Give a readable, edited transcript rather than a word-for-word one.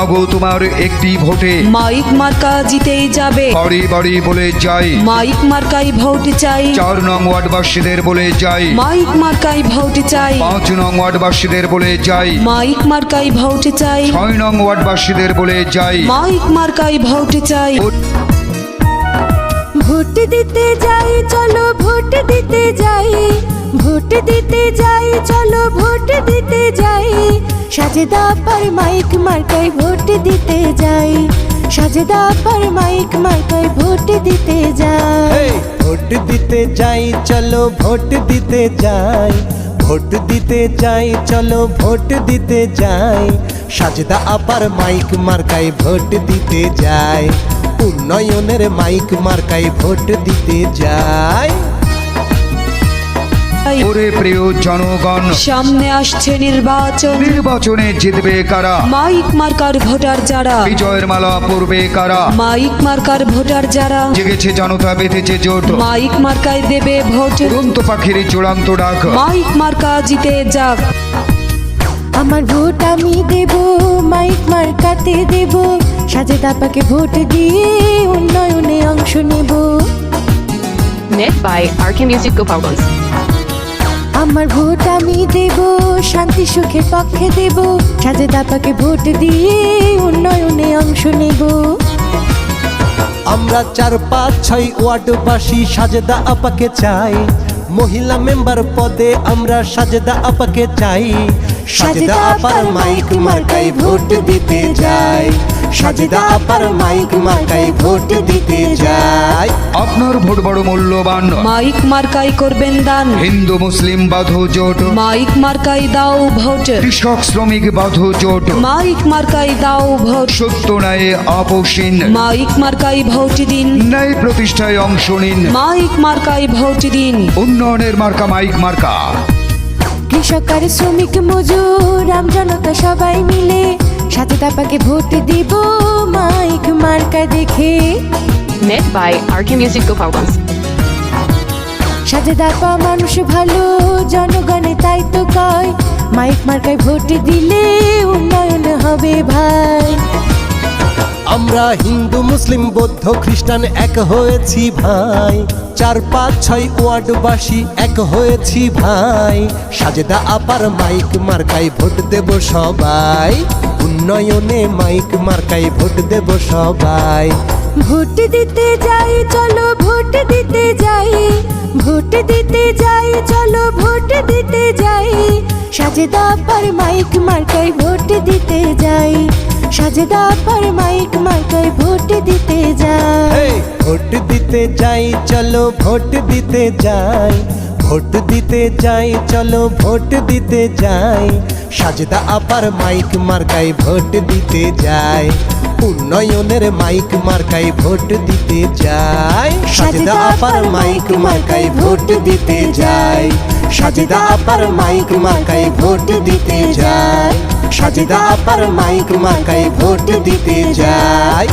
মাগো তোমার একটি ভোটে মাইক মার্কা জিতেই যাবে, বাড়ি বাড়ি বলে যাই মাইক মার্কাই ভোট চাই, 4 নং ওয়ার্ডবাসীদের বলে যাই, মাইক মার্কাই ভোট চাই, 5 নং ওয়ার্ডবাসীদের বলে যাই, মাইক মার্কাই ভোট চাই, 6 নং ওয়ার্ডবাসীদের বলে যাই। মাইক মার্কাই ভোট চাই। ভোট দিতে যাই চলো ভোট দিতে যাই, ভোট দিতে যাই চলো ভোট দিতে যাই, সাজেদা আপার মাইক মার্কায় ভোট দিতে যাই, সাজেদা আপার মাইক মার্কায় ভোট দিতে যাই। ভোট দিতে যাই চলো ভোট দিতে যাই, ভোট দিতে যাই চলো ভোট দিতে যাই, সাজেদা আপার মাইক মার্কায় ভোট দিতে যাই, উন্নয়নের মাইক মার্কায় ভোট দিতে যাই। ওরে প্রিয় জনগণ, সামনে আসছে নির্বাচন, নির্বাচনে জিতবে কারা, মাইক মার্কার ভোটার যারা, বিজয়ের মালা পরবে কারা, মাইক মার্কার ভোটার যারা, জেগেছে জনতা বেঁধেছে জোট, মাইক মার্কায় দেবে ভোট, উড়ন্ত পাখির চূড়ান্ত ডাক, মাইক মার্কা জিতে যাক। আমার ভোট আমি দেব, মাইক মার্কাতে দেব, সাজেদা আপাকে ভোট দিয়ে উন্নয়নে অংশ নেব। Net by RK Music Gopalgঞ্জ। আমার ভোট আমি দেব, শান্তি সুখের পক্ষে দেব, সাজেদা আপাকে ভোট দিয়ে উন্নয়নে অংশ নেব। আমরা 4, 5, 6 ওয়ার্ডবাসী সাজেদা আপাকে চাই, মহিলা মেম্বার পদে আমরা সাজেদা আপাকে চাই, সাজেদা আপার মাইক মার্কায় ভোট দিতে যাই, সাজেদা আপার মাইক মার্কায় ভোট দিতে যাই। আপনার ভোট বড় মূল্যবান, মাইক মার্কাই করবেন দান, হিন্দু মুসলিম বাঁধো জোট, মাইক মার্কাই দাও ভোট, কৃষক শ্রমিক বাঁধো জোট, মাইক মার্কাই দাও ভোট, সত্য ন্যায় আপোষহীন, মাইক মার্কাই ভোট দিন, ন্যায় প্রতিষ্ঠায় অংশ নিন, মাইক মার্কাই ভোট দিন। উন্নয়নের মার্কা মাইক মার্কা। কৃষক আর শ্রমিক মজুর আম জনতা সবাই মিলে সাজেদা আপাকে ভোট দিব মাইক মার্কা দেখে। Net by RK Music Gopalgঞ্জ। Sajeda আপা মানুষ ভালো, জনগণে তাই তো কয়, মাইক মার্কায় ভোট দিলে উন্নয়ন হবে ভাই। আমরা হিন্দু মুসলিম বৌদ্ধ খ্রিস্টান এক হয়েছি ভাই, 4, 5, 6 ওয়ার্ডবাসী এক হয়েছি ভাই, সাজেদা আপার মাইক মার্কায় ভোট দেব সবাই, উন্নয়নে মাইক মার্কায় ভোট দেব সবাই। ভোট দিতে যাই চলো ভোট দিতে যাই, ভোট দিতে যাই চলো ভোট দিতে যাই, সাজেদা আপার মাইক মার্কায় ভোট দিতে যাই, সাজেদা আপার মাইক মার্কায় ভোট দিতে যাই। ভোট দিতে যাই চলো ভোট দিতে যাই, ভোট দিতে যাই চলো ভোট দিতে যাই, সাজেদা আপার মাইক মার্কায় ভোট দিতে যাই, উন্নয়নের মাইক মার্কায় ভোট দিতে যাই, সাজেদা আপার মাইক মার্কায় ভোট দিতে যাই, সাজেদা আপার মাইক মার্কায় ভোট দিতে যাই, সাজেদা আপার মাইক মার্কায় ভোট দিতে যাই।